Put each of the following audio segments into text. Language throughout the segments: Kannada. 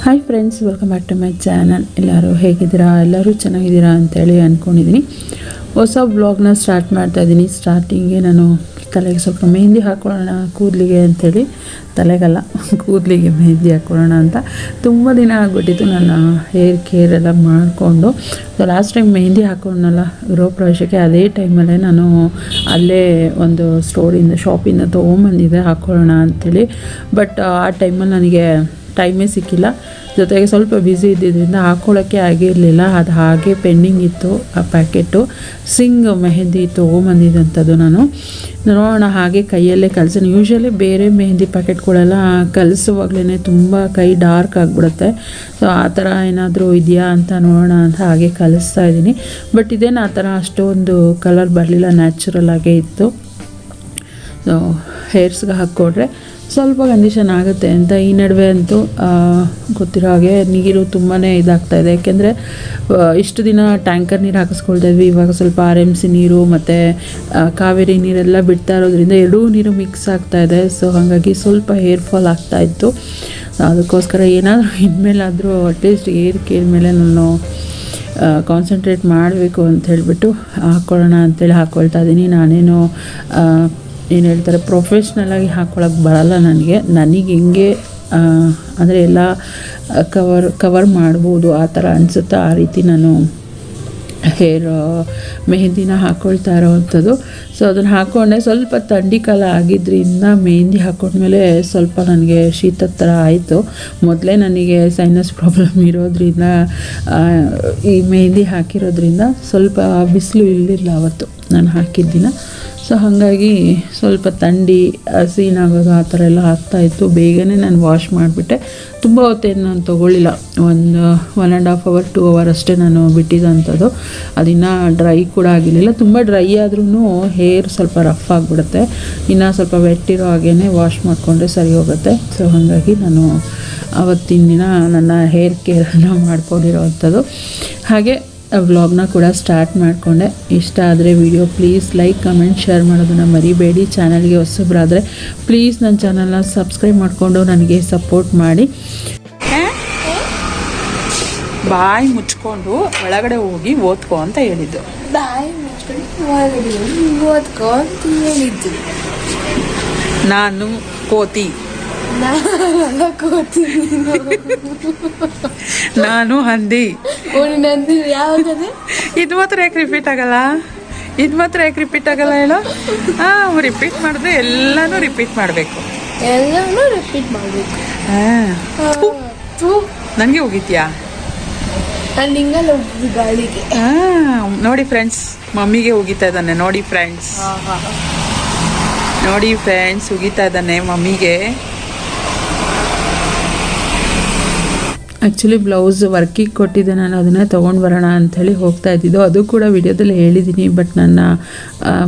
Hi friends, welcome back to my channel. ಎಲ್ಲರೂ ಹೇಗಿದ್ದೀರಾ? ಎಲ್ಲರೂ ಚೆನ್ನಾಗಿದ್ದೀರಾ ಅಂತೇಳಿ ಅಂದ್ಕೊಂಡಿದ್ದೀನಿ. ಹೊಸ ಬ್ಲಾಗ್ನ ಸ್ಟಾರ್ಟ್ ಮಾಡ್ತಾಯಿದ್ದೀನಿ. ಸ್ಟಾರ್ಟಿಂಗ್ಗೆ ನಾನು ತಲೆಗೆ ಸ್ವಲ್ಪ ಮೆಹಂದಿ ಹಾಕ್ಕೊಳ್ಳೋಣ ಕೂದಲಿಗೆ ಅಂಥೇಳಿ, ತಲೆಗಲ್ಲ ಕೂದಲಿಗೆ ಮೆಹಂದಿ ಹಾಕ್ಕೊಳ್ಳೋಣ ಅಂತ ತುಂಬ ದಿನ ಆಗಿಬಿಟ್ಟಿತ್ತು ನನ್ನ ಹೇರ್ ಕೇರ್ ಎಲ್ಲ ಮಾಡಿಕೊಂಡು. ಸೊ ಲಾಸ್ಟ್ ಟೈಮ್ ಮೆಹಂದಿ ಹಾಕ್ಕೊಂಡಲ್ಲ ಗೃಹ ಪ್ರವೇಶಕ್ಕೆ, ಅದೇ ಟೈಮಲ್ಲೇ ನಾನು ಅಲ್ಲೇ ಒಂದು ಶಾಪಿಂದ ತೊಗೊಂಬಂದಿದ್ದೆ ಹಾಕ್ಕೊಳ್ಳೋಣ ಅಂಥೇಳಿ. ಬಟ್ ಆ ಟೈಮಲ್ಲಿ ನನಗೆ ಟೈಮೇ ಸಿಕ್ಕಿಲ್ಲ, ಜೊತೆಗೆ ಸ್ವಲ್ಪ ಬ್ಯುಸಿ ಇದ್ದಿದ್ದರಿಂದ ಹಾಕ್ಕೊಳ್ಳೋಕ್ಕೆ ಆಗಿರಲಿಲ್ಲ. ಅದು ಹಾಗೆ ಪೆಂಡಿಂಗ್ ಇತ್ತು ಆ ಪ್ಯಾಕೆಟು. ಸಿಂಗ್ ಮೆಹಂದಿ ತೊಗೊಂಬಂದಿದ್ದಂಥದ್ದು ನಾನು ನೋಡೋಣ ಹಾಗೆ ಕೈಯಲ್ಲೇ ಕಲಿಸೋಣ. ಯೂಶ್ವಲಿ ಬೇರೆ ಮೆಹಂದಿ ಪ್ಯಾಕೆಟ್ಗಳೆಲ್ಲ ಕಲಿಸುವಾಗಲೇ ತುಂಬ ಕೈ ಡಾರ್ಕ್ ಆಗಿಬಿಡುತ್ತೆ. ಸೊ ಆ ಥರ ಏನಾದರೂ ಇದೆಯಾ ಅಂತ ನೋಡೋಣ ಅಂತ ಹಾಗೆ ಕಲಿಸ್ತಾ ಇದ್ದೀನಿ. ಬಟ್ ಇದೇನು ಆ ಥರ ಅಷ್ಟೊಂದು ಕಲರ್ ಬರಲಿಲ್ಲ, ನ್ಯಾಚುರಲ್ ಆಗೇ ಇತ್ತು. ಸೊ ಹೇರ್ಸ್ಗೆ ಹಾಕ್ಕೊಂಡ್ರೆ ಸ್ವಲ್ಪ ಕಂಡೀಷನ್ ಆಗುತ್ತೆ ಅಂತ. ಈ ನಡುವೆ ಅಂತೂ ಗೊತ್ತಿರೋ ಹಾಗೆ ನೀರು ತುಂಬಾ ಇದಾಗ್ತಾಯಿದೆ. ಯಾಕೆಂದರೆ ಇಷ್ಟು ದಿನ ಟ್ಯಾಂಕರ್ ನೀರು ಹಾಕಿಸ್ಕೊಳ್ತಾ ಇದ್ವಿ, ಇವಾಗ ಸ್ವಲ್ಪ RMC ನೀರು ಮತ್ತು ಕಾವೇರಿ ನೀರೆಲ್ಲ ಬಿಡ್ತಾ ಇರೋದ್ರಿಂದ ಎರಡೂ ನೀರು ಮಿಕ್ಸ್ ಆಗ್ತಾಯಿದೆ. ಸೊ ಹಾಗಾಗಿ ಸ್ವಲ್ಪ ಹೇರ್ ಫಾಲ್ ಆಗ್ತಾಯಿತ್ತು. ಅದಕ್ಕೋಸ್ಕರ ಏನಾದರೂ ಇನ್ಮೇಲಾದರೂ ಅಟ್ಲೀಸ್ಟ್ ಹೇರ್ ಕೇರ್ ಮೇಲೆ ನಾನು ಕಾನ್ಸಂಟ್ರೇಟ್ ಮಾಡಬೇಕು ಅಂತ ಹೇಳಿಬಿಟ್ಟು ಹಾಕ್ಕೊಳ್ಳೋಣ ಅಂಥೇಳಿ ಹಾಕ್ಕೊಳ್ತಾ ಇದ್ದೀನಿ. ನಾನೇನು ಏನು ಹೇಳ್ತಾರೆ, ಪ್ರೊಫೆಷ್ನಲಾಗಿ ಹಾಕ್ಕೊಳಕ್ಕೆ ಬರಲ್ಲ ನನಗೆ ಹೆಂಗೆ ಅಂದರೆ ಎಲ್ಲ ಕವರ್ ಮಾಡ್ಬೋದು ಆ ಥರ ಅನಿಸುತ್ತೆ. ಆ ರೀತಿ ನಾನು ಹೇರ್ ಮೆಹಂದಿನ ಹಾಕ್ಕೊಳ್ತಾ ಇರೋವಂಥದ್ದು. ಸೊ ಅದನ್ನು ಹಾಕ್ಕೊಂಡೆ. ಸ್ವಲ್ಪ ಥಂಡಿ ಕಾಲ ಆಗಿದ್ದರಿಂದ ಮೆಹಂದಿ ಹಾಕ್ಕೊಂಡ್ಮೇಲೆ ಸ್ವಲ್ಪ ನನಗೆ ಶೀತದ ಥರ ಆಯಿತು. ಮೊದಲೇ ನನಗೆ ಸೈನಸ್ ಪ್ರಾಬ್ಲಮ್ ಇರೋದ್ರಿಂದ ಈ ಮೆಹಂದಿ ಹಾಕಿರೋದ್ರಿಂದ ಸ್ವಲ್ಪ ಬಿಸಿಲು ಇರಲಿಲ್ಲ ಅವತ್ತು ನಾನು ಹಾಕಿದ್ದಿನ. ಸೊ ಹಾಗಾಗಿ ಸ್ವಲ್ಪ ಥಂಡಿ ಸೀನಾಗೋದು ಆ ಥರ ಎಲ್ಲ ಆಗ್ತಾಯಿತ್ತು. ಬೇಗನೆ ನಾನು ವಾಶ್ ಮಾಡಿಬಿಟ್ಟೆ. ತುಂಬ ಹೊತ್ತೇನು ನಾನು ತೊಗೊಳ್ಳಿಲ್ಲ, 1.5 hour 2 hour ಅಷ್ಟೇ ನಾನು ಬಿಟ್ಟಿದ್ದಂಥದ್ದು. ಅದಿನ್ನೂ ಡ್ರೈ ಕೂಡ ಆಗಿರಲಿಲ್ಲ. ತುಂಬ ಡ್ರೈ ಆದ್ರೂ ಹೇರ್ ಸ್ವಲ್ಪ ರಫ್ ಆಗಿಬಿಡುತ್ತೆ. ಇನ್ನು ಸ್ವಲ್ಪ ವೆಟ್ಟಿರೋ ಹಾಗೇ ವಾಶ್ ಮಾಡಿಕೊಂಡ್ರೆ ಸರಿ ಹೋಗುತ್ತೆ. ಸೊ ಹಾಗಾಗಿ ನಾನು ಆವತ್ತಿನ ದಿನ ನನ್ನ ಹೇರ್ ಕೇರನ್ನು ಮಾಡ್ಕೊಂಡಿರೋವಂಥದ್ದು. ಹಾಗೆ ವ್ಲಾಗ್ನ ಕೂಡ ಸ್ಟಾರ್ಟ್ ಮಾಡಿಕೊಂಡೆ. ಇಷ್ಟ ಆದರೆ video please like, comment, share ಮಾಡೋದನ್ನು ಮರಿಬೇಡಿ. ಚಾನಲ್ಗೆ ಹೊಸಬ್ರಾದರೆ ಪ್ಲೀಸ್ ನನ್ನ ಚಾನಲ್ನ ಸಬ್ಸ್ಕ್ರೈಬ್ ಮಾಡಿಕೊಂಡು ನನಗೆ ಸಪೋರ್ಟ್ ಮಾಡಿ. ಬಾಯಿ ಮುಚ್ಕೊಂಡು ಒಳಗಡೆ ಹೋಗಿ ಓದ್ಕೋ ಅಂತ ಹೇಳಿದ್ದು. ಬಾಯಿ ಮುಚ್ಕೊಂಡು ಒಳಗಡೆ ಹೋಗಿ ಓದ್ಕೋ ಅಂತ ಹೇಳಿದ್ದು. ನಾನು ಕೋತಿ, ನಾನು ಹಂದಿ. ಯಾವಾಗದೆ ಇದು ಮಾತ್ರ ಯಾಕೆ ರಿಪೀಟ್ ಆಗಲ್ಲ? ಹೇಳು. ರಿಪೀಟ್ ಮಾಡಿದ್ರೆ ಎಲ್ಲನೂ ರಿಪೀಟ್ ಮಾಡಬೇಕು. ನನಗೆ ಹೋಗಿದ್ಯಾ? ನಾನು ಹಿಂಗಲ್ಲ ಹೋಗಿದ್ದು ಗಾಳಿಗೆ. ನೋಡಿ ಫ್ರೆಂಡ್ಸ್, ಮಮ್ಮಿಗೆ ಹೋಗಿತಾ ಇದ್ದಾನೆ. ನೋಡಿ ಫ್ರೆಂಡ್ಸ್ ಹೋಗಿತಾ ಇದ್ದಾನೆ ಮಮ್ಮಿಗೆ. ಆ್ಯಕ್ಚುಲಿ ಬ್ಲೌಸ್ ವರ್ಕಿಗೆ ಕೊಟ್ಟಿದ್ದೆ ನಾನು, ಅದನ್ನೇ ತೊಗೊಂಡು ಬರೋಣ ಅಂಥೇಳಿ ಹೋಗ್ತಾ ಇದ್ದಿದ್ದು. ಅದು ಕೂಡ ವಿಡಿಯೋದಲ್ಲಿ ಹೇಳಿದ್ದೀನಿ. ಬಟ್ ನನ್ನ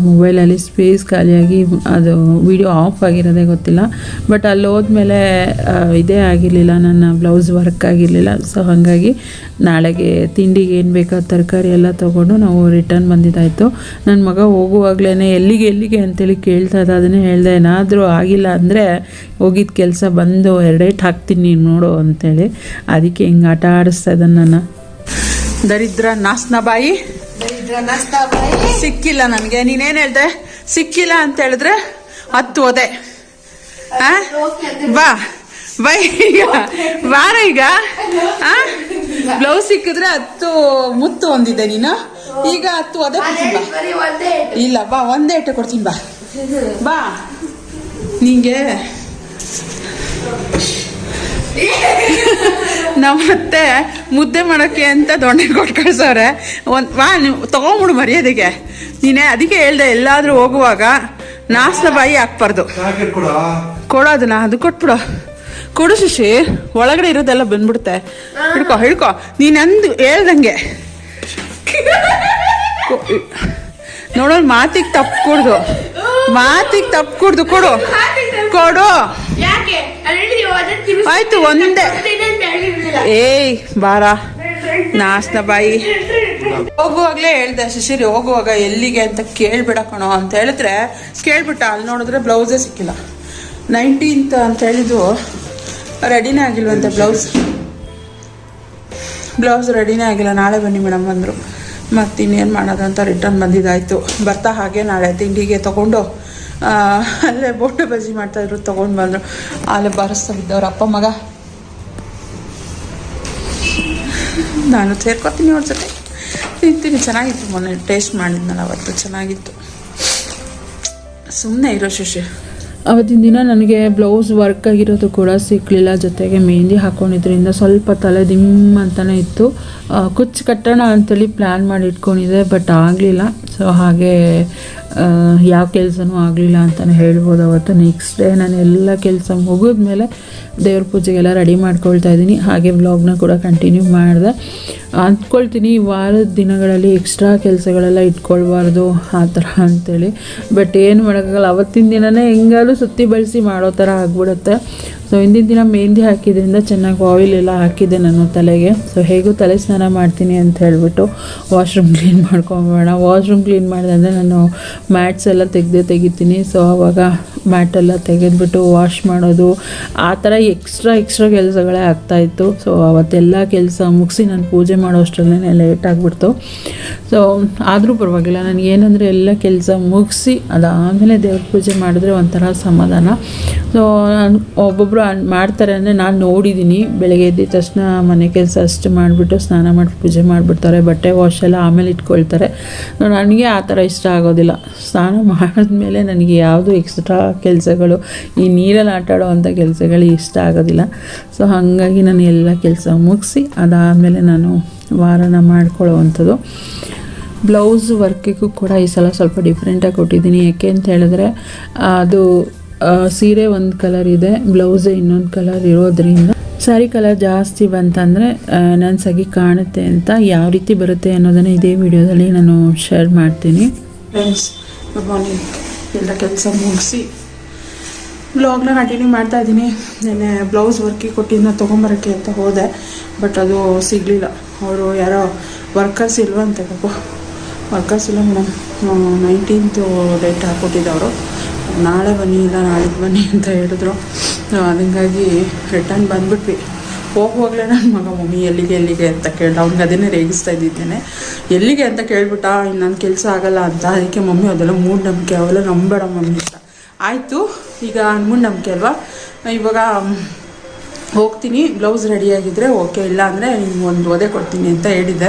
ಮೊಬೈಲಲ್ಲಿ ಸ್ಪೇಸ್ ಖಾಲಿಯಾಗಿ ಅದು ವಿಡಿಯೋ ಆಫ್ ಆಗಿರೋದೇ ಗೊತ್ತಿಲ್ಲ. ಬಟ್ ಅಲ್ಲಿ ಹೋದ್ಮೇಲೆ ಇದೇ ಆಗಿರಲಿಲ್ಲ, ನನ್ನ ಬ್ಲೌಸ್ ವರ್ಕ್ ಆಗಿರಲಿಲ್ಲ. ಸೊ ಹಾಗಾಗಿ ನಾಳೆಗೆ ತಿಂಡಿಗೆ ಏನು ಬೇಕೋ ತರಕಾರಿ ಎಲ್ಲ ತೊಗೊಂಡು ನಾವು ರಿಟರ್ನ್ ಬಂದಿದ್ದಾಯಿತು. ನನ್ನ ಮಗ ಹೋಗುವಾಗಲೇ ಎಲ್ಲಿಗೆ ಅಂತೇಳಿ ಕೇಳ್ತಾ ಇದ್ದ. ಅದನ್ನೇ ಹೇಳಿದೆ, ಏನಾದರೂ ಆಗಿಲ್ಲ ಅಂದರೆ ಹೋಗಿದ್ದ ಕೆಲಸ ಬಂದು 2 ಏಟು ಹಾಕ್ತೀನಿ ನೀನು ನೋಡು ಅಂತೇಳಿ. ಅದಕ್ಕೆ ಹಿಂಗೆ ಆಟ ಆಡಿಸ್ತಾ ಇದ್ದಾನೆ ನನ್ನ ದರಿದ್ರ ನಾಸ್ನ ಬಾಯಿ. ಸಿಕ್ಕಿಲ್ಲ ನನಗೆ. ನೀನೇನು ಹೇಳ್ದೆ? ಸಿಕ್ಕಿಲ್ಲ ಅಂತ ಹೇಳಿದ್ರೆ 10 ಹೋದೆ. ಬೈ ಈಗ ಬಾರ ಈಗ. ಬ್ಲೌಸ್ ಸಿಕ್ಕಿದ್ರೆ 10 ಮುತ್ತು ಹೊಂದಿದ್ದೆ ನೀನು. ಈಗ 10 ಹೋದೆ. ಇಲ್ಲ ಬಾ, 1 ಏಟು ಕೊಡ್ತೀನಿ ಬಾ. ನಿಂಗೆ ನಮ್ಮತ್ತೆ ಮುದ್ದೆ ಮಾಡೋಕ್ಕೆ ಅಂತ ದೊಣ್ಣೆ ಕೊಟ್ಟು ಕಳ್ಸವ್ರೆ. ನೀವು ತೊಗೊಂಬಿಡು ಮರ್ಯಾದೆಗೆ. ನೀನೇ ಅದಕ್ಕೆ ಹೇಳ್ದೆ, ಎಲ್ಲಾದರೂ ಹೋಗುವಾಗ ನಾಸ್ನ ಬಾಯಿ ಹಾಕ್ಬಾರ್ದು. ಕೊಡೋದನ್ನ ಅದು ಕೊಟ್ಬಿಡು. ಕೊಡು ಶಶಿ, ಒಳಗಡೆ ಇರೋದೆಲ್ಲ ಬಂದ್ಬಿಡುತ್ತೆ. ಹಿಡ್ಕೊ ನೀನಂದು ಹೇಳ್ದಂಗೆ ನೋಡೋ. ಮಾತಿಗೆ ತಪ್ಪು ಕೊಡು. ಕೊಡು. ಆಯ್ತು ಒಂದೇ. ಏಯ್ ಬಾರ ನಾಸ್ನ ಬಾಯಿ. ಹೋಗುವಾಗಲೇ ಹೇಳ್ದೆ ಶಶಿರಿ, ಹೋಗುವಾಗ ಎಲ್ಲಿಗೆ ಅಂತ ಕೇಳ್ಬಿಡ ಕಣೋ ಅಂತ ಹೇಳಿದ್ರೆ ಕೇಳ್ಬಿಟ್ಟ. ಅಲ್ಲಿ ನೋಡಿದ್ರೆ ಬ್ಲೌಸೇ ಸಿಕ್ಕಿಲ್ಲ. 19th ಅಂತ ಹೇಳಿದ್ದು ರೆಡಿನೇ ಆಗಿಲ್ವಂತೆ ಬ್ಲೌಸ್. ಬ್ಲೌಸ್ ರೆಡಿನೇ ಆಗಿಲ್ಲ. ನಾಳೆ ಬನ್ನಿ ಮೇಡಮ್ ಅಂದರು. ಮತ್ತು ಇನ್ನೇನು ಮಾಡೋದು ಅಂತ ರಿಟರ್ನ್ ಬಂದಿದ್ದಾಯಿತು. ಬರ್ತಾ ಹಾಗೆ ನಾಳೆ ತಿಂಡಿಗೆ ತೊಗೊಂಡು ಅಲ್ಲೇ ಬೋಂಡ ಬಜ್ಜಿ ಮಾಡ್ತಾಯಿದ್ರು, ತೊಗೊಂಡು ಬಂದರು. ಅಲ್ಲೇ ಬಾರಿಸ್ತಾ ಬಿದ್ದವ್ರು ಅಪ್ಪ ಮಗ. ನಾನು ಸೇರ್ಕೊತೀನಿ ಅವ್ರ ಜೊತೆ ತಿಂತೀನಿ. ಚೆನ್ನಾಗಿತ್ತು, ಮೊನ್ನೆ ಟೇಸ್ಟ್ ಮಾಡಿದ್ನಲ್ಲ ಅವತ್ತು, ಚೆನ್ನಾಗಿತ್ತು. ಸುಮ್ಮನೆ ಇರೋ ಶಶಿ. ಅವತ್ತಿನ ದಿನ ನನಗೆ ಬ್ಲೌಸ್ ವರ್ಕ್ ಆಗಿರೋದು ಕೂಡ ಸಿಕ್ಕಲಿಲ್ಲ. ಜೊತೆಗೆ ಮೆಹಂದಿ ಹಾಕ್ಕೊಂಡಿದ್ರಿಂದ ಸ್ವಲ್ಪ ತಲೆ ದಿಮ್ ಅಂತಲೇ ಇತ್ತು. ಕುಚ್ಚು ಕಟ್ಟೋಣ ಅಂತೇಳಿ ಪ್ಲ್ಯಾನ್ ಮಾಡಿ ಇಟ್ಕೊಂಡಿದ್ದೆ, ಬಟ್ ಆಗಲಿಲ್ಲ. ಸೊ ಹಾಗೆ ಯಾವ ಕೆಲಸನೂ ಆಗಲಿಲ್ಲ ಅಂತಲೇ ಹೇಳ್ಬೋದು. ಅವತ್ತು ನೆಕ್ಸ್ಟ್ ಡೇ ನಾನು ಎಲ್ಲ ಕೆಲಸ ಮುಗಿದ್ಮೇಲೆ ದೇವ್ರ ಪೂಜೆಗೆಲ್ಲ ರೆಡಿ ಮಾಡ್ಕೊಳ್ತಾ ಇದ್ದೀನಿ. ಹಾಗೆ ವ್ಲಾಗ್ನ ಕೂಡ ಕಂಟಿನ್ಯೂ ಮಾಡಿದೆ. ಅಂದ್ಕೊಳ್ತೀನಿ ವಾರದ ದಿನಗಳಲ್ಲಿ ಎಕ್ಸ್ಟ್ರಾ ಕೆಲಸಗಳೆಲ್ಲ ಇಟ್ಕೊಳ್ಬಾರ್ದು ಆ ಥರ ಅಂಥೇಳಿ, ಬಟ್ ಏನು ಮಾಡೋಕ್ಕಾಗಲ್ಲ. ಅವತ್ತಿನ ದಿನವೇ ಹೆಂಗಾದ್ರೂ ಸುತ್ತಿ ಬಳಸಿ ಮಾಡೋ ಥರ ಆಗ್ಬಿಡುತ್ತೆ. ಸೊ ಹಿಂದಿನ ದಿನ ಮೆಹಂದಿ ಹಾಕಿದ್ರಿಂದ ಚೆನ್ನಾಗಿ ಆಯಿಲ್ ಎಲ್ಲ ಹಾಕಿದ್ದೆ ನಾನು ತಲೆಗೆ. ಸೊ ಹೇಗೂ ತಲೆ ಸ್ನಾನ ಮಾಡ್ತೀನಿ ಅಂತ ಹೇಳ್ಬಿಟ್ಟು ವಾಶ್ರೂಮ್ ಕ್ಲೀನ್ ಮಾಡ್ಕೊಂಬೇಡ. ವಾಶ್ರೂಮ್ ಕ್ಲೀನ್ ಮಾಡಿದೆ ಅಂದರೆ ನಾನು ಮ್ಯಾಟ್ಸ್ ಎಲ್ಲ ತೆಗಿತೀನಿ. ಸೊ ಆವಾಗ ಮ್ಯಾಟೆಲ್ಲ ತೆಗೆದ್ಬಿಟ್ಟು ವಾಶ್ ಮಾಡೋದು, ಆ ಥರ ಎಕ್ಸ್ಟ್ರಾ ಕೆಲಸಗಳೇ ಆಗ್ತಾಯಿತ್ತು. ಸೊ ಅವತ್ತೆಲ್ಲ ಕೆಲಸ ಮುಗಿಸಿ ನಾನು ಪೂಜೆ ಮಾಡೋ ಅಷ್ಟರಲ್ಲೇ ಲೇಟ್ ಆಗಿಬಿಡ್ತು. ಸೊ ಆದರೂ ಪರವಾಗಿಲ್ಲ, ನನಗೇನೆಂದರೆ ಎಲ್ಲ ಕೆಲಸ ಮುಗಿಸಿ ಅದಾದಮೇಲೆ ದೇವ್ರ ಪೂಜೆ ಮಾಡಿದ್ರೆ ಒಂಥರ ಸಮಾಧಾನ. ಸೊ ಒಬ್ಬೊಬ್ಬರು ಮಾಡ್ತಾರೆ ಅಂದರೆ ನಾನು ನೋಡಿದ್ದೀನಿ. ಬೆಳಗ್ಗೆ ಎದ್ದ ತಕ್ಷಣ ಮನೆ ಕೆಲಸ ಅಷ್ಟು ಮಾಡಿಬಿಟ್ಟು ಸ್ನಾನ ಮಾಡಿ ಪೂಜೆ ಮಾಡಿಬಿಡ್ತಾರೆ, ಬಟ್ಟೆ ವಾಶ್ ಎಲ್ಲ ಆಮೇಲೆ ಇಟ್ಕೊಳ್ತಾರೆ. ನನಗೆ ಆ ಥರ ಇಷ್ಟ ಆಗೋದಿಲ್ಲ. ಸ್ನಾನ ಮಾಡಿದ್ಮೇಲೆ ನನಗೆ ಯಾವುದು ಎಕ್ಸ್ಟ್ರಾ ಕೆಲಸಗಳು, ಈ ನೀರಲ್ಲಿ ಆಟ ಆಡೋವಂಥ ಕೆಲಸಗಳು ಇಷ್ಟ ಆಗೋದಿಲ್ಲ. ಸೊ ಹಾಗಾಗಿ ನಾನು ಎಲ್ಲ ಕೆಲಸ ಮುಗಿಸಿ ಅದಾದಮೇಲೆ ನಾನು ವಾರನ ಮಾಡ್ಕೊಳ್ಳೋವಂಥದ್ದು. ಬ್ಲೌಸ್ ವರ್ಕಿಗೂ ಕೂಡ ಈ ಸಲ ಸ್ವಲ್ಪ ಡಿಫ್ರೆಂಟಾಗಿ ಕೊಟ್ಟಿದ್ದೀನಿ. ಯಾಕೆ ಅಂತ ಹೇಳಿದ್ರೆ ಅದು ಸೀರೆ ಒಂದು ಕಲರ್ ಇದೆ, ಬ್ಲೌಸೇ ಇನ್ನೊಂದು ಕಲರ್ ಇರೋದ್ರಿಂದ ಸ್ಯಾರಿ ಕಲರ್ ಜಾಸ್ತಿ ಬಂತಂದರೆ ನನ್ನ ಸಗಿ ಕಾಣುತ್ತೆ ಅಂತ. ಯಾವ ರೀತಿ ಬರುತ್ತೆ ಅನ್ನೋದನ್ನು ಇದೇ ವಿಡಿಯೋದಲ್ಲಿ ನಾನು ಶೇರ್ ಮಾಡ್ತೀನಿ. Friends, good morning. ಎಲ್ಲ ಕೆಲಸ ಮುಗಿಸಿ ಬ್ಲಾಗ್ನ ಕಂಟಿನ್ಯೂ ಮಾಡ್ತಾಯಿದ್ದೀನಿ. ನೆನ್ನೆ ಬ್ಲೌಸ್ ವರ್ಕಿಗೆ ಕೊಟ್ಟಿದ್ದನ್ನ ತೊಗೊಂಬರೋಕ್ಕೆ ಅಂತ ಹೋದೆ, ಬಟ್ ಅದು ಸಿಗಲಿಲ್ಲ. ಅವರು ಯಾರೋ ವರ್ಕರ್ಸ್ ಇಲ್ವಂತೆ ಪಾಪ. ವರ್ಕರ್ಸ್ ಇಲ್ಲ ಮೇಡಮ್, 19th ಡೇಟ್ ಹಾಕ್ಕೊಟ್ಟಿದ್ದವರು. ನಾಳೆ ಬನ್ನಿ ಇಲ್ಲ ನಾಳೆಗೆ ಬನ್ನಿ ಅಂತ ಹೇಳಿದ್ರು. ಹಂಗಾಗಿ ರಿಟರ್ನ್ ಬಂದುಬಿಟ್ವಿ. ಹೋಗುವಾಗಲೇ ನನ್ನ ಮಗ ಮಮ್ಮಿ ಎಲ್ಲಿಗೆ ಅಂತ ಕೇಳಿ, ಅವ್ನಿಗೆ ಅದನ್ನೇ ರೇಗಿಸ್ತಾ ಇದ್ದಿದ್ದೇನೆ. ಎಲ್ಲಿಗೆ ಅಂತ ಕೇಳ್ಬಿಟ್ಟ, ನನ್ನ ಕೆಲಸ ಆಗಲ್ಲ ಅಂತ. ಅದಕ್ಕೆ ಮಮ್ಮಿ ಅದೆಲ್ಲ ಮೂಢನಂಬಿಕೆ, ಅವೆಲ್ಲ ನಂಬೇಡ ಮಮ್ಮಿ ಅಂತ. ಆಯಿತು, ಈಗ ಮೂಢನಂಬಿಕೆ ಅಲ್ವಾ, ಇವಾಗ ಹೋಗ್ತೀನಿ, ಬ್ಲೌಸ್ ರೆಡಿಯಾಗಿದ್ದರೆ ಓಕೆ, ಇಲ್ಲ ಅಂದರೆ ನಿಮ್ಗೆ ಒಂದು ಒದೆ ಕೊಡ್ತೀನಿ ಅಂತ ಹೇಳಿದ್ದೆ.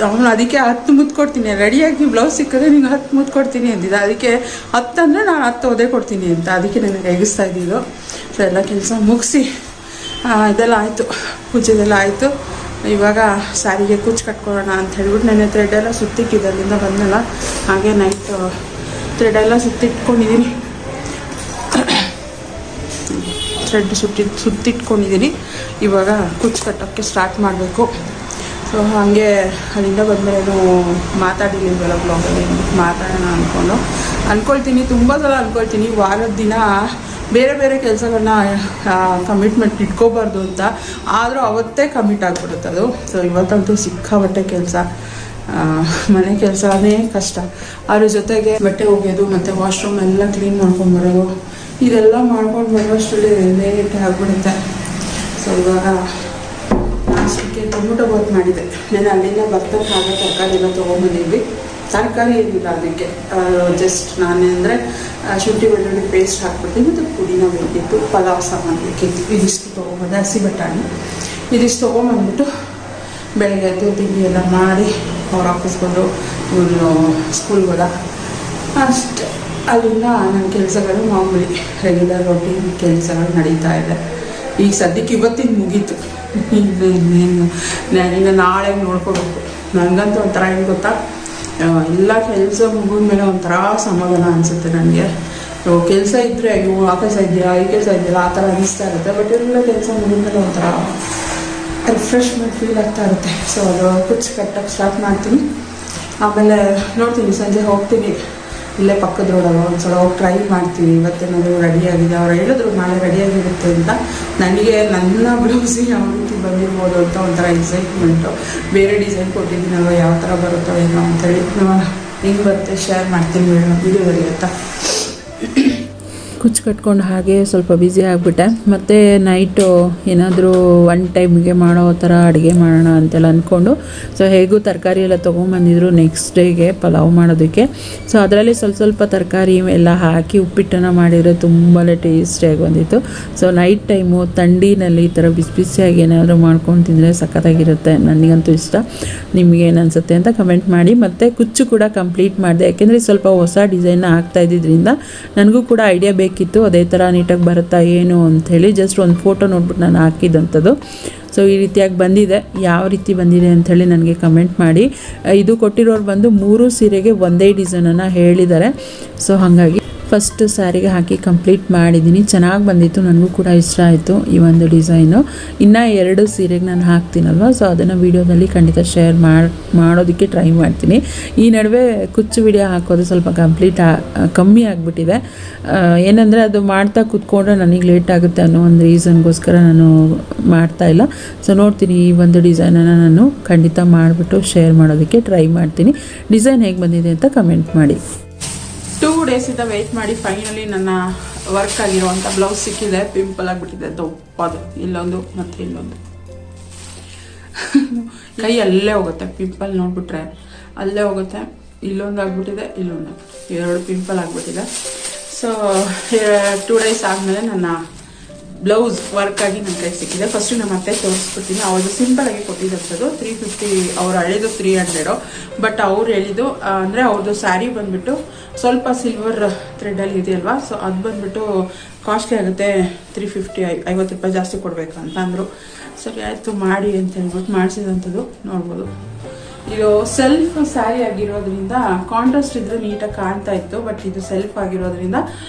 ಅವನು ಅದಕ್ಕೆ 10 ಮುತ್ತು ಕೊಡ್ತೀನಿ, ರೆಡಿಯಾಗಿ ಬ್ಲೌಸ್ ಸಿಕ್ಕಿದ್ರೆ ನಿಂಗೆ 10 ಮುತ್ತು ಕೊಡ್ತೀನಿ ಅಂದಿದ್ದೆ. ಅದಕ್ಕೆ 10 ಅಂದರೆ ನಾನು 10 ಒದೆ ಕೊಡ್ತೀನಿ ಅಂತ. ಅದಕ್ಕೆ ನನಗೆ ರೇಗಿಸ್ತಾ ಇದ್ದಿದ್ದು. ಸೊ ಎಲ್ಲ ಕೆಲಸ ಮುಗಿಸಿ ಇದೆಲ್ಲ ಆಯಿತು, ಪೂಜೆದೆಲ್ಲ ಆಯಿತು. ಇವಾಗ ಸ್ಯಾರಿಗೆ ಕುಚ್ಚು ಕಟ್ಕೊಳ್ಳೋಣ ಅಂತ ಹೇಳ್ಬಿಟ್ಟು ನೆನ್ನೆ ಥ್ರೆಡ್ಡೆಲ್ಲ ಸುತ್ತಿಕ್ಕಿದ್ದೆ, ಅಲ್ಲಿಂದ ಬಂದಲ್ಲ. ಹಾಗೆ ನೈಟ್ ಥ್ರೆಡ್ಡೆಲ್ಲ ಸುತ್ತಿಟ್ಕೊಂಡಿದ್ದೀನಿ, ಥ್ರೆಡ್ ಸುತ್ತಿಟ್ಕೊಂಡಿದ್ದೀನಿ. ಇವಾಗ ಕುಚ್ಚು ಕಟ್ಟೋಕ್ಕೆ ಸ್ಟಾರ್ಟ್ ಮಾಡಬೇಕು. ಸೊ ಹಾಗೆ ಅಲ್ಲಿಂದ ಬಂದಮೇಲೆ ಮಾತಾಡಿರ್ಲಿಲ್ವಲ್ಲ ಬ್ಲಾಗಲ್ಲಿ, ಮಾತಾಡೋಣ ಅಂದ್ಕೊಳ್ತೀನಿ. ತುಂಬ ಸಲ ಅಂದ್ಕೊಳ್ತೀನಿ ವಾರದ ದಿನ ಬೇರೆ ಬೇರೆ ಕೆಲಸಗಳನ್ನ ಕಮಿಟ್ಮೆಂಟ್ ಇಟ್ಕೋಬಾರ್ದು ಅಂತ, ಆದರೂ ಅವತ್ತೇ ಕಮಿಟ್ ಆಗಿಬಿಡುತ್ತೆ ಅದು. ಸೊ ಇವತ್ತಂತೂ ಸಿಕ್ಕಾಬಟ್ಟೆ ಕೆಲಸ, ಮನೆ ಕೆಲಸನೇ ಕಷ್ಟ. ಅದ್ರ ಜೊತೆಗೆ ಬಟ್ಟೆ ಒಗೆಯೋದು ಮತ್ತು ವಾಶ್ರೂಮ್ ಎಲ್ಲ ಕ್ಲೀನ್ ಮಾಡ್ಕೊಂಡ್ಬರೋದು, ಇದೆಲ್ಲ ಮಾಡ್ಕೊಂಡು ಬರೋಷ್ಟರಲ್ಲಿ ಲೇಟ್ ಆಗಿಬಿಡುತ್ತೆ. ಸೊ ಇವಾಗ ನಾಷ್ಟಕ್ಕೆ ಟೊಮೊಟೊ ಬಾತ್ ಮಾಡಿದೆ. ನಾನು ಅಲ್ಲಿಂದ ಬರ್ತಾರೆ ಹಾಗೆ ತರಕಾರಿ ಎಲ್ಲ ತೊಗೊಂಬಂದಿದ್ವಿ. ತರಕಾರಿ ಏನಿಲ್ಲ ಅದಕ್ಕೆ, ಜಸ್ಟ್ ನಾನೇಂದರೆ ಶುಂಠಿ ಬೆಳ್ಳುಳ್ಳಿ ಪೇಸ್ಟ್ ಹಾಕ್ಬಿಡ್ತೀನಿ ಮತ್ತು ಪುದೀನ ಬೇಕಿತ್ತು, ಪಲಾವ್ ಸಾಮಾನು ಬೇಕಿತ್ತು. ಇದಿಷ್ಟು ತೊಗೊಂಬಂದೆ, ಹಸಿ ಬಟಾಣಿ ಇದಿಷ್ಟು ತೊಗೊಂಬಂದ್ಬಿಟ್ಟು ಬೆಳಗ್ಗೆ ಎದ್ದು ತಿಂಡಿ ಎಲ್ಲ ಮಾಡಿ ಅವ್ರ ಆಫೀಸ್ಗೆ ಬಂದು ಇವನು ಸ್ಕೂಲ್ಗೆ ಹೋದ ಅಷ್ಟೇ. ಅಲ್ಲಿಂದ ನನ್ನ ಕೆಲಸಗಳು ಮಾಮೂಲಿ ರೆಗ್ಯುಲರ್ ರೊಟೀನ್ ಕೆಲಸಗಳು ನಡೀತಾ ಇದೆ. ಈಗ ಸದ್ಯಕ್ಕೆ ಇವತ್ತಿನ ಮುಗೀತು, ಇನ್ನು ನಾಳೆ ನೋಡ್ಕೋಬೇಕು. ನನಗಂತೂ ಒಂಥರ ಏನು ಗೊತ್ತಾ, ಎಲ್ಲ ಕೆಲಸ ಮುಗಿದ್ಮೇಲೆ ಒಂಥರ ಸಮಾಧಾನ ಅನಿಸುತ್ತೆ ನನಗೆ. ಕೆಲಸ ಇದ್ದರೆ ಅಯ್ಯೋ ಆ ಕೆಲಸ ಇದೆಯಾ ಈ ಕೆಲಸ ಇದೆಯಲ್ಲ ಆ ಥರ ಅನ್ನಿಸ್ತಾ ಇರುತ್ತೆ. ಬಟ್ ಎಲ್ಲ ಕೆಲಸ ಮುಗಿದ್ಮೇಲೆ ಒಂಥರ ರಿಫ್ರೆಶ್ಮೆಂಟ್ ಫೀಲ್ ಆಗ್ತಾ ಇರುತ್ತೆ. ಸೊ ಅದು ಕುಚ್ಚು ಕಟ್ಟಕ್ಕೆ ಸ್ಟಾರ್ಟ್ ಮಾಡ್ತೀನಿ. ಆಮೇಲೆ ನೋಡ್ತೀನಿ, ಸಂಜೆ ಹೋಗ್ತೀನಿ ಇಲ್ಲೇ ಪಕ್ಕದ ರೋಡಲ್ಲಿ ಒಂದ್ಸಲ ಹೋಗಿ ಟ್ರೈ ಮಾಡ್ತೀನಿ. ಇವತ್ತೇನಾದರೂ ರೆಡಿಯಾಗಿದೆ, ಅವ್ರು ಹೇಳಿದ್ರು ನಾಳೆ ರೆಡಿಯಾಗಿರುತ್ತೆ ಅಂತ. ನನಗೆ ನನ್ನ ಬ್ಲೌಸಿಗೆ ಯಾವ ರೀತಿ ಬಂದಿರ್ಬೋದು ಅಂತ ಒಂಥರ ಎಕ್ಸೈಟ್ಮೆಂಟು. ಬೇರೆ ಡಿಸೈನ್ ಕೊಟ್ಟಿದ್ದೀನಲ್ವ, ಯಾವ ಥರ ಬರುತ್ತೋ ಏನೋ ಅಂಥೇಳಿ ಹೆಂಗೆ ಬರುತ್ತೆ ಶೇರ್ ಮಾಡ್ತೀನಿ ವಿಡಿಯೋದಲ್ಲಿ ಅಂತ. ಕುಚ್ಚು ಕಟ್ಕೊಂಡು ಹಾಗೆ ಸ್ವಲ್ಪ ಬ್ಯುಸಿ ಆಗಿಬಿಟ್ಟೆ. ಮತ್ತು ನೈಟು ಏನಾದರೂ ಒನ್ ಟೈಮಿಗೆ ಮಾಡೋ ಥರ ಅಡುಗೆ ಮಾಡೋಣ ಅಂತೆಲ್ಲ ಅಂದ್ಕೊಂಡು, ಸೊ ಹೇಗೂ ತರಕಾರಿ ಎಲ್ಲ ತೊಗೊಂಬಂದಿದ್ರು ನೆಕ್ಸ್ಟ್ ಡೇಗೆ ಪಲಾವ್ ಮಾಡೋದಕ್ಕೆ. ಸೊ ಅದರಲ್ಲಿ ಸ್ವಲ್ಪ ತರಕಾರಿ ಎಲ್ಲ ಹಾಕಿ ಉಪ್ಪಿಟ್ಟನ್ನು ಮಾಡಿದರೆ ತುಂಬಾ ಟೇಸ್ಟಿಯಾಗಿ ಬಂದಿತ್ತು. ಸೊ ನೈಟ್ ಟೈಮು ಥಂಡಿನಲ್ಲಿ ಈ ಥರ ಬಿಸಿ ಬಿಸಿಯಾಗಿ ಏನಾದರೂ ಮಾಡ್ಕೊಂಡು ತಿಂದರೆ ಸಖತ್ತಾಗಿರುತ್ತೆ. ನನಗಂತೂ ಇಷ್ಟ. ನಿಮಗೇನು ಅನಿಸುತ್ತೆ ಅಂತ ಕಮೆಂಟ್ ಮಾಡಿ. ಮತ್ತು ಕುಚ್ಚು ಕೂಡ ಕಂಪ್ಲೀಟ್ ಮಾಡಿದೆ, ಯಾಕೆಂದರೆ ಸ್ವಲ್ಪ ಹೊಸ ಡಿಸೈನ್ನ ಹಾಕ್ತಾ ಇದ್ದಿದ್ದರಿಂದ ನನಗೂ ಕೂಡ ಐಡಿಯಾ ಬೇಕಿತ್ತು ಅದೇ ಥರ ನೀಟಾಗಿ ಬರುತ್ತಾ ಏನು ಅಂಥೇಳಿ. ಜಸ್ಟ್ ಒಂದು ಫೋಟೋ ನೋಡ್ಬಿಟ್ಟು ನಾನು ಹಾಕಿದ್ದಂಥದ್ದು. ಸೊ ಈ ರೀತಿಯಾಗಿ ಬಂದಿದೆ. ಯಾವ ರೀತಿ ಬಂದಿದೆ ಅಂಥೇಳಿ ನನಗೆ ಕಮೆಂಟ್ ಮಾಡಿ. ಇದು ಕೊಟ್ಟಿರೋರು ಬಂದು 3 ಸೀರೆಗೆ ಒಂದೇ ಡಿಸೈನನ್ನು ಹೇಳಿದ್ದಾರೆ. ಸೊ ಹಾಗಾಗಿ ಫಸ್ಟ್ ಸ್ಯಾರಿಗೆ ಹಾಕಿ ಕಂಪ್ಲೀಟ್ ಮಾಡಿದ್ದೀನಿ. ಚೆನ್ನಾಗಿ ಬಂದಿತ್ತು, ನನಗೂ ಕೂಡ ಇಷ್ಟ ಆಯಿತು ಈ ಒಂದು ಡಿಸೈನು. ಇನ್ನು 2 ಸೀರೆಗೆ ನಾನು ಹಾಕ್ತೀನಲ್ವ, ಸೊ ಅದನ್ನು ವೀಡಿಯೋದಲ್ಲಿ ಖಂಡಿತ ಶೇರ್ ಮಾಡೋದಕ್ಕೆ ಟ್ರೈ ಮಾಡ್ತೀನಿ. ಈ ನಡುವೆ ಕುಚ್ಚು ವಿಡಿಯೋ ಹಾಕೋದು ಸ್ವಲ್ಪ ಕಮ್ಮಿ ಆಗಿಬಿಟ್ಟಿದೆ. ಏನಂದರೆ ಅದು ಮಾಡ್ತಾ ಕೂತ್ಕೊಂಡ್ರೆ ನನಗೆ ಲೇಟ್ ಆಗುತ್ತೆ ಅನ್ನೋ ಒಂದು ರೀಸನ್ಗೋಸ್ಕರ ನಾನು ಮಾಡ್ತಾಯಿಲ್ಲ. ಸೊ ನೋಡ್ತೀನಿ, ಈ ಒಂದು ಡಿಸೈನನ್ನು ನಾನು ಖಂಡಿತ ಮಾಡಿಬಿಟ್ಟು ಶೇರ್ ಮಾಡೋದಕ್ಕೆ ಟ್ರೈ ಮಾಡ್ತೀನಿ. ಡಿಸೈನ್ ಹೇಗೆ ಬಂದಿದೆ ಅಂತ ಕಮೆಂಟ್ ಮಾಡಿ. 2 ಡೇಸಿಂದ ವೆಯ್ಟ್ ಮಾಡಿ ಫೈನಲಿ ನನ್ನ ವರ್ಕ್ ಆಗಿರುವಂಥ ಬ್ಲೌಸ್ ಸಿಕ್ಕಿದೆ. ಪಿಂಪಲ್ ಆಗಿಬಿಟ್ಟಿದೆ ದಪ್ಪದು, ಇಲ್ಲೊಂದು ಮತ್ತು ಇಲ್ಲೊಂದು. ಕೈ ಅಲ್ಲೇ ಹೋಗುತ್ತೆ ಪಿಂಪಲ್ ನೋಡ್ಬಿಟ್ರೆ, ಅಲ್ಲೇ ಹೋಗುತ್ತೆ. ಇಲ್ಲೊಂದು ಆಗಿಬಿಟ್ಟಿದೆ, ಇಲ್ಲೊಂದು, 2 ಪಿಂಪಲ್ ಆಗಿಬಿಟ್ಟಿದೆ. ಸೊ 2 ಡೇಸ್ ಆದಮೇಲೆ ನನ್ನ ಬ್ಲೌಸ್ ವರ್ಕಾಗಿ ನನ್ನ ಕೈ ಸಿಕ್ಕಿದೆ. ಫಸ್ಟು ನಮ್ಮ ಅತ್ತೆ ತೋರಿಸ್ಬಿಡ್ತೀನಿ. ಅವ್ರದ್ದು ಸಿಂಪಲಾಗಿ ಕೊಟ್ಟಿದ್ದಂಥದ್ದು 350, ಅವ್ರು ಹೇಳಿದ್ದು 300. ಬಟ್ ಅವ್ರು ಹೇಳಿದ್ದು ಅಂದರೆ ಅವ್ರದ್ದು ಸ್ಯಾರಿ ಬಂದುಬಿಟ್ಟು ಸ್ವಲ್ಪ ಸಿಲ್ವರ್ ಥ್ರೆಡಲ್ಲಿ ಇದೆಯಲ್ವಾ, ಸೊ ಅದು ಬಂದುಬಿಟ್ಟು ಕಾಸ್ಟ್ಲಿ ಆಗುತ್ತೆ, 350, 50 ರೂಪಾಯಿ ಜಾಸ್ತಿ ಕೊಡಬೇಕು ಅಂತ ಅಂದರು. ಸರಿ ಆಯಿತು ಮಾಡಿ ಅಂತ ಹೇಳ್ಬಿಟ್ಟು ಮಾಡಿಸಿದಂಥದ್ದು ನೋಡ್ಬೋದು. ಇದು ಸೆಲ್ಫ್ ಸ್ಯಾರಿ ಆಗಿರೋದ್ರಿಂದ ಕಾಂಟ್ರಾಸ್ಟ್ ಇದ್ರೆ ನೀಟಾಗಿ ಕಾಣ್ತಾ ಇತ್ತು. ಬಟ್ ಇದು ಸೆಲ್ಫ್ ಆಗಿರೋದ್ರಿಂದ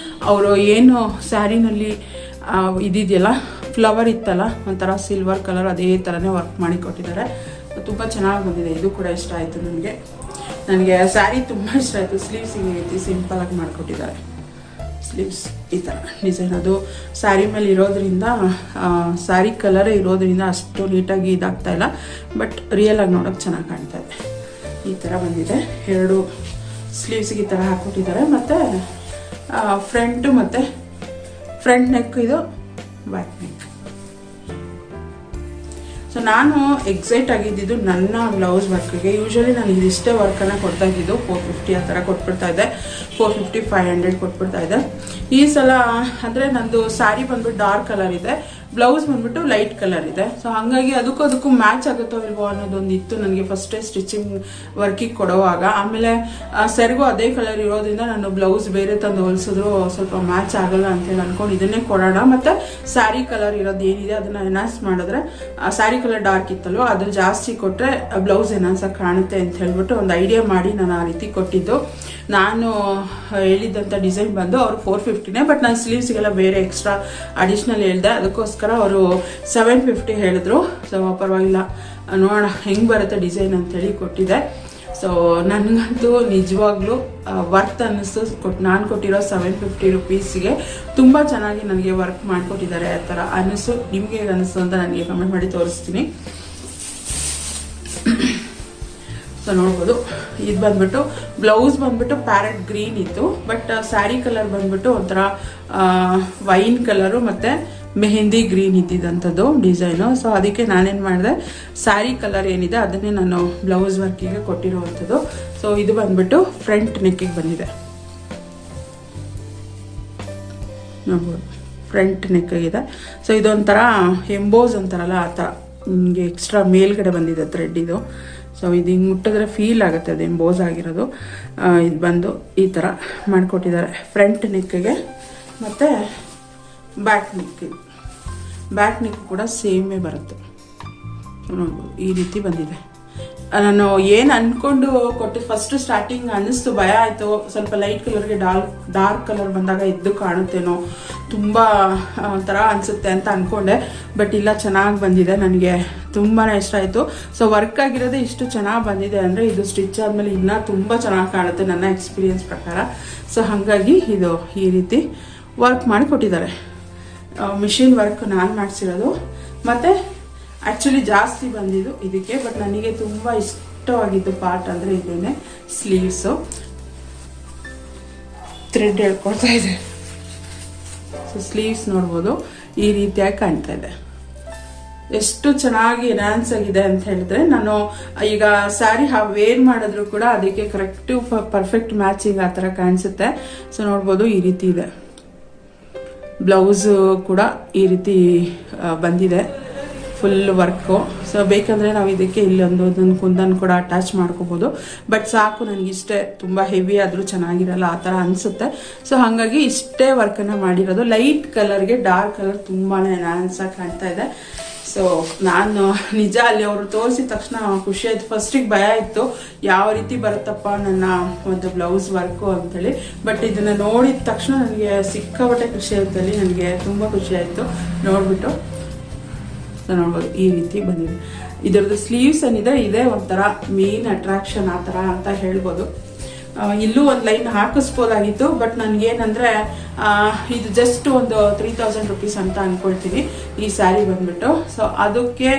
ಅವರು ಏನು ಸ್ಯಾರಿನಲ್ಲಿ ಇದಿದೆಯಲ್ಲ ಫ್ಲವರ್ ಇತ್ತಲ್ಲ ಒಂಥರ ಸಿಲ್ವರ್ ಕಲರ್, ಅದೇ ಥರನೇ ವರ್ಕ್ ಮಾಡಿ ಕೊಟ್ಟಿದ್ದಾರೆ. ತುಂಬ ಚೆನ್ನಾಗಿ ಬಂದಿದೆ. ಇದು ಕೂಡ ಇಷ್ಟ ಆಯಿತು ನನಗೆ ಸ್ಯಾರಿ ತುಂಬ ಇಷ್ಟ ಆಯಿತು. ಸ್ಲೀವ್ಸ್ ಈ ರೀತಿ ಸಿಂಪಲಾಗಿ ಮಾಡಿಕೊಟ್ಟಿದ್ದಾರೆ. ಸ್ಲೀವ್ಸ್ ಈ ಥರ ಡಿಸೈನ್, ಅದು ಸ್ಯಾರಿ ಮೇಲೆ ಇರೋದ್ರಿಂದ ಸ್ಯಾರಿ ಕಲರೇ ಇರೋದ್ರಿಂದ ಅಷ್ಟು ನೀಟಾಗಿ ಇದಾಗ್ತಾ ಇಲ್ಲ. ಬಟ್ ರಿಯಲಾಗಿ ನೋಡೋಕೆ ಚೆನ್ನಾಗಿ ಕಾಣ್ತಾ ಇದೆ. ಈ ಥರ ಬಂದಿದೆ. 2 ಸ್ಲೀವ್ಸ್ಗೆ ಈ ಥರ ಹಾಕ್ಕೊಟ್ಟಿದ್ದಾರೆ. ಮತ್ತು ಫ್ರಂಟು ಮತ್ತು ಫ್ರಂಟ್ ನೆಕ್, ಇದು ಬ್ಯಾಕ್ ನೆಕ್. ಸೊ ನಾನು ಎಕ್ಸೈಟ್ ಆಗಿದ್ದು ನನ್ನ ಬ್ಲೌಸ್ ವರ್ಕ್ಗೆ. ಯೂಶ್ವಲಿ ನಾನು ಇದಿಷ್ಟೇ ವರ್ಕನ್ನು ಕೊಡ್ತಾ ಇದ್ದಿದ್ದು, 450 ಆ ಥರ ಕೊಟ್ಬಿಡ್ತಾ ಇದ್ದೆ, 450, 500 ಕೊಟ್ಬಿಡ್ತಾ ಇದ್ದೆ. ಈ ಸಲ ಅಂದರೆ ನಂದು ಸ್ಯಾರಿ ಬಂದ್ಬಿಟ್ಟು ಡಾರ್ಕ್ ಕಲರ್ ಇದೆ, ಬ್ಲೌಸ್ ಬಂದ್ಬಿಟ್ಟು ಲೈಟ್ ಕಲರ್ ಇದೆ. ಸೊ ಹಾಗಾಗಿ ಅದಕ್ಕೂ ಮ್ಯಾಚ್ ಆಗುತ್ತೋ ಇಲ್ವೋ ಅನ್ನೋದೊಂದು ಇತ್ತು ನನಗೆ ಫಸ್ಟೇ ಸ್ಟಿಚಿಂಗ್ ವರ್ಕಿಗೆ ಕೊಡುವಾಗ. ಆಮೇಲೆ ಸೆರಗು ಅದೇ ಕಲರ್ ಇರೋದ್ರಿಂದ ನಾನು ಬ್ಲೌಸ್ ಬೇರೆ ತಂದು ಹೊಲಿಸಿದ್ರು ಸ್ವಲ್ಪ ಮ್ಯಾಚ್ ಆಗಲ್ಲ ಅಂತೇಳಿ ಅಂದ್ಕೊಂಡು ಇದನ್ನೇ ಕೊಡೋಣ. ಮತ್ತು ಸ್ಯಾರಿ ಕಲರ್ ಇರೋದು ಏನಿದೆ ಅದನ್ನು ಎನ್ಹಾನ್ಸ್ ಮಾಡಿದ್ರೆ, ಸ್ಯಾರಿ ಕಲರ್ ಡಾರ್ಕ್ ಇತ್ತಲ್ವ ಅದು ಜಾಸ್ತಿ ಕೊಟ್ಟರೆ ಬ್ಲೌಸ್ ಎನ್ಹಾನ್ಸಾಗಿ ಕಾಣುತ್ತೆ ಅಂತ ಹೇಳ್ಬಿಟ್ಟು ಒಂದು ಐಡಿಯಾ ಮಾಡಿ ನಾನು ಆ ರೀತಿ ಕೊಟ್ಟಿದ್ದು. ನಾನು ಹೇಳಿದ್ದಂಥ ಡಿಸೈನ್ ಬಂದು ಅವರು 450ನೇ, ಬಟ್ ನಾನು ಸ್ಲೀವ್ಸ್ಗೆಲ್ಲ ಬೇರೆ ಎಕ್ಸ್ಟ್ರಾ ಅಡಿಷ್ನಲ್ ಹೇಳಿದೆ. ಅದಕ್ಕೋಸ್ಕರ ಅವರು 750 ಹೇಳಿದ್ರು. ಸೊ ಪರವಾಗಿಲ್ಲ, ನೋಡೋಣ ಹೆಂಗೆ ಬರುತ್ತೆ ಡಿಸೈನ್ ಅಂತೇಳಿ ಕೊಟ್ಟಿದ್ದೆ. ಸೊ ನನಗಂತೂ ನಿಜವಾಗ್ಲೂ ವರ್ತ್ ಅನ್ನಿಸ್ತು. ನಾನು ಕೊಟ್ಟಿರೋ 750 ರುಪೀಸ್ಗೆ ತುಂಬ ಚೆನ್ನಾಗಿ ನನಗೆ ವರ್ಕ್ ಮಾಡಿಕೊಟ್ಟಿದ್ದಾರೆ ಆ ಥರ ಅನ್ನಿಸ್ತು. ನಿಮಗೆ ಹೇಗೆ ಅನ್ನಿಸ್ತು ಅಂತ ನನಗೆ ಕಮೆಂಟ್ ಮಾಡಿ ತೋರಿಸ್ತೀನಿ. ಸೊ ನೋಡ್ಬೋದು, ಇದು ಬಂದ್ಬಿಟ್ಟು ಬ್ಲೌಸ್ ಬಂದ್ಬಿಟ್ಟು ಪ್ಯಾರೆಟ್ ಗ್ರೀನ್ ಇತ್ತು. ಬಟ್ ಸ್ಯಾರಿ ಕಲರ್ ಬಂದ್ಬಿಟ್ಟು ಒಂಥರ ವೈನ್ ಕಲರು ಮತ್ತು ಮೆಹಂದಿ ಗ್ರೀನ್ ಇದ್ದಿದ್ದಂಥದ್ದು ಡಿಸೈನು. ಸೊ ಅದಕ್ಕೆ ನಾನೇನು ಮಾಡಿದೆ, ಸ್ಯಾರಿ ಕಲರ್ ಏನಿದೆ ಅದನ್ನೇ ನಾನು ಬ್ಲೌಸ್ ವರ್ಕಿಗೆ ಕೊಟ್ಟಿರುವಂಥದ್ದು. ಸೊ ಇದು ಬಂದ್ಬಿಟ್ಟು ಫ್ರಂಟ್ ನೆಕ್ಕಿಗೆ ಬಂದಿದೆ ನೋಡ್ಬೋದು, ಫ್ರಂಟ್ ನೆಕ್ಕಿಗಿದೆ. ಸೊ ಇದೊಂಥರ ಎಂಬೋಸ್ ಅಂತಾರಲ್ಲ ಆ ಥರ ನಿಮಗೆ ಎಕ್ಸ್ಟ್ರಾ ಮೇಲ್ಗಡೆ ಬಂದಿದೆ ಥ್ರೆಡ್ ಇದು. ಸೊ ಇದು ಹಿಂಗೆ ಮುಟ್ಟಿದ್ರೆ ಫೀಲ್ ಆಗುತ್ತೆ ಅದು ಎಂಬೋಸ್ ಆಗಿರೋದು. ಇದು ಬಂದು ಈ ಥರ ಮಾಡಿಕೊಟ್ಟಿದ್ದಾರೆ ಫ್ರಂಟ್ ನೆಕ್ಕಿಗೆ. ಮತ್ತು ಬ್ಯಾಕ್ ನೆಕ್ ಕೂಡ ಸೇಮೇ ಬರುತ್ತೆ ನೋಡ್ಬೋದು. ಈ ರೀತಿ ಬಂದಿದೆ. ನಾನು ಏನು ಅಂದ್ಕೊಂಡು ಕೊಟ್ಟು ಫಸ್ಟ್ ಸ್ಟಾರ್ಟಿಂಗ್ ಅನ್ನಿಸ್ತು, ಭಯ ಆಯಿತು ಸ್ವಲ್ಪ ಲೈಟ್ ಕಲರ್ಗೆ ಡಾರ್ಕ್ ಕಲರ್ ಬಂದಾಗ ಎದ್ದು ಕಾಣುತ್ತೇನೋ, ತುಂಬ ಒಂಥರ ಅನಿಸುತ್ತೆ ಅಂತ ಅಂದ್ಕೊಂಡೆ. ಬಟ್ ಇಲ್ಲ, ಚೆನ್ನಾಗಿ ಬಂದಿದೆ, ನನಗೆ ತುಂಬಾ ಇಷ್ಟ ಆಯಿತು. ಸೊ ವರ್ಕ್ ಆಗಿರೋದೇ ಇಷ್ಟು ಚೆನ್ನಾಗಿ ಬಂದಿದೆ ಅಂದರೆ ಇದು ಸ್ಟಿಚ್ ಆದಮೇಲೆ ಇನ್ನೂ ತುಂಬ ಚೆನ್ನಾಗಿ ಕಾಣುತ್ತೆ ನನ್ನ ಎಕ್ಸ್ಪೀರಿಯನ್ಸ್ ಪ್ರಕಾರ. ಸೊ ಹಾಗಾಗಿ ಇದು ಈ ರೀತಿ ವರ್ಕ್ ಮಾಡಿ ಕೊಟ್ಟಿದ್ದಾರೆ. ಮಿಷಿನ್ ವರ್ಕ್ ನಾನು ಮಾಡಿಸಿರೋದು. ಮತ್ತು ಆ್ಯಕ್ಚುಲಿ ಜಾಸ್ತಿ ಬಂದಿದ್ದು ಇದಕ್ಕೆ, ಬಟ್ ನನಗೆ ತುಂಬ ಇಷ್ಟವಾಗಿದ್ದು ಪಾರ್ಟ್ ಅಂದರೆ ಇದೇನೆ ಸ್ಲೀವ್ಸು. ಥ್ರೆಡ್ ಹೇಳ್ಕೊಡ್ತಾ ಇದೆ ಸೊ ಸ್ಲೀವ್ಸ್ ನೋಡ್ಬೋದು ಈ ರೀತಿಯಾಗಿ ಕಾಣ್ತಾ ಇದೆ. ಎಷ್ಟು ಚೆನ್ನಾಗಿ ಎನ್ಹಾನ್ಸ್ ಆಗಿದೆ ಅಂತ ಹೇಳಿದ್ರೆ, ನಾನು ಈಗ ಸ್ಯಾರಿ ವೇರ್ ಮಾಡಿದ್ರು ಕೂಡ ಅದಕ್ಕೆ ಕರೆಕ್ಟ್ ಪರ್ಫೆಕ್ಟ್ ಮ್ಯಾಚಿಂಗ್ ಆ ಥರ ಕಾಣಿಸುತ್ತೆ. ಸೊ ನೋಡ್ಬೋದು ಈ ರೀತಿ ಇದೆ. ಬ್ಲೌಸ್ ಕೂಡ ಈ ರೀತಿ ಬಂದಿದೆ, ಫುಲ್ ವರ್ಕು. ಸೊ ಬೇಕಂದ್ರೆ ನಾವು ಇದಕ್ಕೆ ಇಲ್ಲೊಂದು ಕುಂದನ್ ಕೂಡ ಅಟ್ಯಾಚ್ ಮಾಡ್ಕೋಬಹುದು. ಬಟ್ ಸಾಕು, ನನಗಿಷ್ಟೇ, ತುಂಬ ಹೆವಿ ಆದರೂ ಚೆನ್ನಾಗಿರಲ್ಲ ಆ ಥರ ಅನಿಸುತ್ತೆ. ಸೊ ಹಾಗಾಗಿ ಇಷ್ಟೇ ವರ್ಕನ್ನು ಮಾಡಿರೋದು. ಲೈಟ್ ಕಲರ್ಗೆ ಡಾರ್ಕ್ ಕಲರ್ ತುಂಬಾ ಎನ್ಹಾನ್ಸ್ ಆಗಿ ಕಾಣ್ತಾ ಇದೆ. ಸೊ ನಾನು ನಿಜ ಅಲ್ಲಿ ಅವರು ತೋರಿಸಿದ ತಕ್ಷಣ ಖುಷಿ ಆಯ್ತು. ಫಸ್ಟಿಗೆ ಭಯ ಇತ್ತು, ಯಾವ ರೀತಿ ಬರುತ್ತಪ್ಪ ನನ್ನ ಒಂದು ಬ್ಲೌಸ್ ವರ್ಕು ಅಂತೇಳಿ. ಬಟ್ ಇದನ್ನ ನೋಡಿದ ತಕ್ಷಣ ನನಗೆ ಸಿಕ್ಕಾಪಟ್ಟೆ ಖುಷಿ ಆಯ್ತು. ಅಲ್ಲಿ ನನಗೆ ತುಂಬ ಖುಷಿ ಆಯಿತು ನೋಡ್ಬಿಟ್ಟು. ಸೊ ನೋಡ್ಬೋದು ಈ ರೀತಿ ಬಂದಿದೆ. ಇದರದ್ದು ಸ್ಲೀವ್ಸ್ ಏನಿದೆ ಇದೇ ಒಂಥರ ಮೇನ್ ಅಟ್ರಾಕ್ಷನ್ ಆ ಥರ ಅಂತ ಹೇಳ್ಬೋದು. ಇಲ್ಲೂ ಒಂದು ಲೈನ್ ಹಾಕಿಸ್ಬೋದಾಗಿತ್ತು, ಬಟ್ ನನಗೇನಂದ್ರೆ ಇದು ಜಸ್ಟ್ ಒಂದು 3000 ರುಪೀಸ್ ಅಂತ ಅನ್ಕೊಳ್ತೀನಿ ಈ ಸ್ಯಾರಿ ಬಂದ್ಬಿಟ್ಟು. ಸೊ ಅದಕ್ಕೆ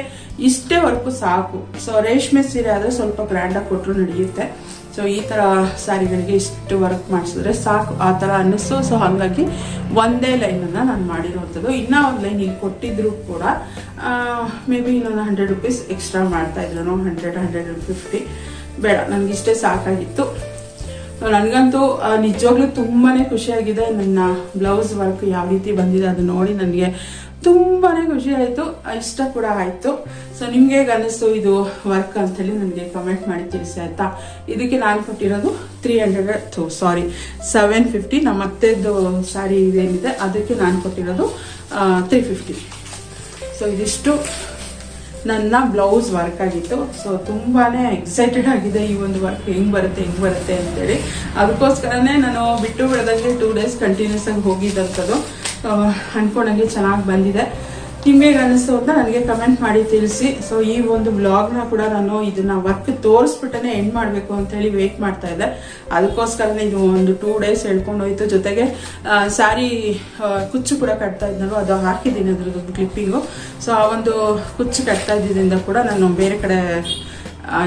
ಇಷ್ಟೇ ವರ್ಕು ಸಾಕು. ಸೊ ರೇಷ್ಮೆ ಸೀರೆ ಆದರೆ ಸ್ವಲ್ಪ ಗ್ರ್ಯಾಂಡಾಗಿ ಕೊಟ್ಟರು ನಡೆಯುತ್ತೆ. ಸೊ ಈ ಥರ ಸ್ಯಾರಿಗಳಿಗೆ ಇಷ್ಟು ವರ್ಕ್ ಮಾಡಿಸಿದ್ರೆ ಸಾಕು ಆ ಥರ ಅನ್ನಿಸ್ತು. ಸೊ ಹಾಗಾಗಿ ಒಂದೇ ಲೈನನ್ನು ನಾನು ಮಾಡಿರೋವಂಥದ್ದು. ಇನ್ನೂ ಒಂದು ಲೈನ್ ಇಲ್ಲಿ ಕೊಟ್ಟಿದ್ರು ಕೂಡ ಮೇ ಬಿ ಇನ್ನೊಂದು 100 ರುಪೀಸ್ ಎಕ್ಸ್ಟ್ರಾ ಮಾಡ್ತಾ ಇದ್ರು, 100-150. ಬೇಡ, ನನಗಿಷ್ಟೇ ಸಾಕಾಗಿತ್ತು. ನನಗಂತೂ ನಿಜವಾಗ್ಲೂ ತುಂಬಾ ಖುಷಿಯಾಗಿದೆ. ನನ್ನ ಬ್ಲೌಸ್ ವರ್ಕ್ ಯಾವ ರೀತಿ ಬಂದಿದೆ ಅದು ನೋಡಿ ನನಗೆ ತುಂಬಾ ಖುಷಿ ಆಯಿತು, ಇಷ್ಟ ಕೂಡ ಆಯಿತು. ಸೊ ನಿಮ್ಗೆ ಹೇಗೆ ಅನ್ನಿಸ್ತು ಇದು ವರ್ಕ್ ಅಂತೇಳಿ ನನಗೆ ಕಮೆಂಟ್ ಮಾಡಿ ತಿಳಿಸಿ ಆಯಿತಾ. ಇದಕ್ಕೆ ನಾನು ಕೊಟ್ಟಿರೋದು 750. ನಮ್ಮ ಅತ್ತೆದು ಸ್ಯಾರಿ ಇದೇನಿದೆ ಅದಕ್ಕೆ ನಾನು ಕೊಟ್ಟಿರೋದು 350. ಸೊ ಇದಿಷ್ಟು ನನ್ನ ಬ್ಲೌಸ್ ವರ್ಕ್ ಆಗಿತ್ತು. ಸೊ ತುಂಬಾ ಎಕ್ಸೈಟೆಡ್ ಆಗಿದೆ ಈ ಒಂದು ವರ್ಕ್ ಹೆಂಗೆ ಬರುತ್ತೆ ಅಂತೇಳಿ. ಅದಕ್ಕೋಸ್ಕರನೇ ನಾನು ಬಿಟ್ಟು ಬಿಡೋದಂಗೆ 2 ಡೇಸ್ ಕಂಟಿನ್ಯೂಸ್ ಆಗಿ ಹೋಗಿದ್ದಂಥದ್ದು. ಅನ್ಕೊಂಡಂಗೆ ಚೆನ್ನಾಗಿ ಬಂದಿದೆ. ನಿಮ್ಗೆ ಹೇಗೆ ಅನ್ನಿಸ್ತು ಅಂತ ನನಗೆ ಕಮೆಂಟ್ ಮಾಡಿ ತಿಳಿಸಿ. ಸೊ ಈ ಒಂದು ಬ್ಲಾಗ್ನ ಕೂಡ ನಾನು ಇದನ್ನ ವರ್ಕ್ ತೋರಿಸ್ಬಿಟ್ಟನೆ ಎಂಡ್ ಮಾಡಬೇಕು ಅಂತ ಹೇಳಿ ವೇಟ್ ಮಾಡ್ತಾ ಇದ್ದೆ. ಅದಕ್ಕೋಸ್ಕರನೇ ಇದು ಒಂದು 2 ಡೇಸ್ ಹೇಳ್ಕೊಂಡು ಹೋಯ್ತು. ಜೊತೆಗೆ ಸ್ಯಾರಿ ಕುಚ್ಚು ಕೂಡ ಕಟ್ತಾ ಇದ್ನಲ್ವ, ಅದು ಹಾಕಿದ್ದೀನಿ ಅದ್ರದ್ದು ಕ್ಲಿಪ್ಪಿಂಗು. ಸೊ ಆ ಒಂದು ಕುಚ್ಚು ಕಟ್ತಾ ಇದ್ದಿದ್ದರಿಂದ ಕೂಡ ನಾನು ಬೇರೆ ಕಡೆ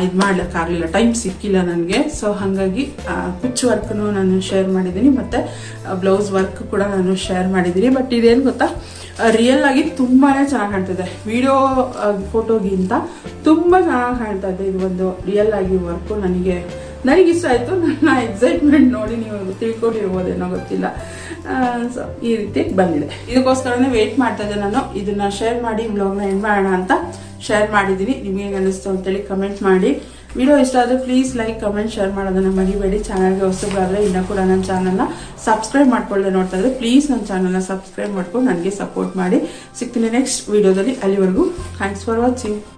ಇದು ಮಾಡ್ಲಿಕ್ಕಾಗಲಿಲ್ಲ, ಟೈಮ್ ಸಿಕ್ಕಿಲ್ಲ ನನಗೆ. ಸೊ ಹಾಗಾಗಿ ಕುಚ್ಚು ವರ್ಕ್ನು ನಾನು ಶೇರ್ ಮಾಡಿದ್ದೀನಿ, ಮತ್ತು ಬ್ಲೌಸ್ ವರ್ಕ್ ಕೂಡ ನಾನು ಶೇರ್ ಮಾಡಿದ್ದೀನಿ. ಬಟ್ ಇದೇನು ಗೊತ್ತಾ, ರಿಯಲ್ ಆಗಿ ತುಂಬಾ ಚೆನ್ನಾಗಿ ಕಾಣ್ತಿದೆ. ವಿಡಿಯೋ ಫೋಟೋಗಿಂತ ತುಂಬ ಚೆನ್ನಾಗಿ ಕಾಣ್ತಾ ಇದೆ. ಇದು ಒಂದು ರಿಯಲ್ ಆಗಿ ವರ್ಕು ನನಗಿಷ್ಟ ಆಯಿತು. ನನ್ನ ಎಕ್ಸೈಟ್ಮೆಂಟ್ ನೋಡಿ ನೀವು ತಿಳ್ಕೊಂಡಿರ್ಬೋದೇನೋ ಗೊತ್ತಿಲ್ಲ. ಸೊ ಈ ರೀತಿ ಬಂದಿದೆ. ಇದಕ್ಕೋಸ್ಕರನೇ ವೇಟ್ ಮಾಡ್ತಾ ಇದ್ದೆ ನಾನು. ಇದನ್ನ ಶೇರ್ ಮಾಡಿ ಬ್ಲಾಗ್ನ ಎಂಡ್ ಮಾಡೋಣ ಅಂತ ಶೇರ್ ಮಾಡಿದ್ದೀನಿ. ನಿಮಗೆ ಹೇಗೆ ಅನ್ನಿಸ್ತು ಅಂತೇಳಿ ಕಮೆಂಟ್ ಮಾಡಿ. ವಿಡಿಯೋ ಇಷ್ಟ ಆದರೆ ಪ್ಲೀಸ್ ಲೈಕ್, ಕಮೆಂಟ್, ಶೇರ್ ಮಾಡೋದನ್ನ ಮರಿಬೇಡಿ. ಚಾನಲ್ಗೆ ಹೊಸಬರಾದರೆ ಇನ್ನೂ ಕೂಡ ನನ್ನ ಚಾನಲ್ನ ಸಬ್ಸ್ಕ್ರೈಬ್ ಮಾಡ್ಕೊಳ್ಳದೆ ನೋಡ್ತಾ ಇದ್ರೆ ಪ್ಲೀಸ್ ನನ್ನ ಚಾನಲ್ನ ಸಬ್ಸ್ಕ್ರೈಬ್ ಮಾಡ್ಕೊಂಡು ನನಗೆ ಸಪೋರ್ಟ್ ಮಾಡಿ. ಸಿಗ್ತೀನಿ ನೆಕ್ಸ್ಟ್ ವಿಡಿಯೋದಲ್ಲಿ. ಅಲ್ಲಿವರೆಗೂ ಥ್ಯಾಂಕ್ಸ್ ಫಾರ್ ವಾಚಿಂಗ್.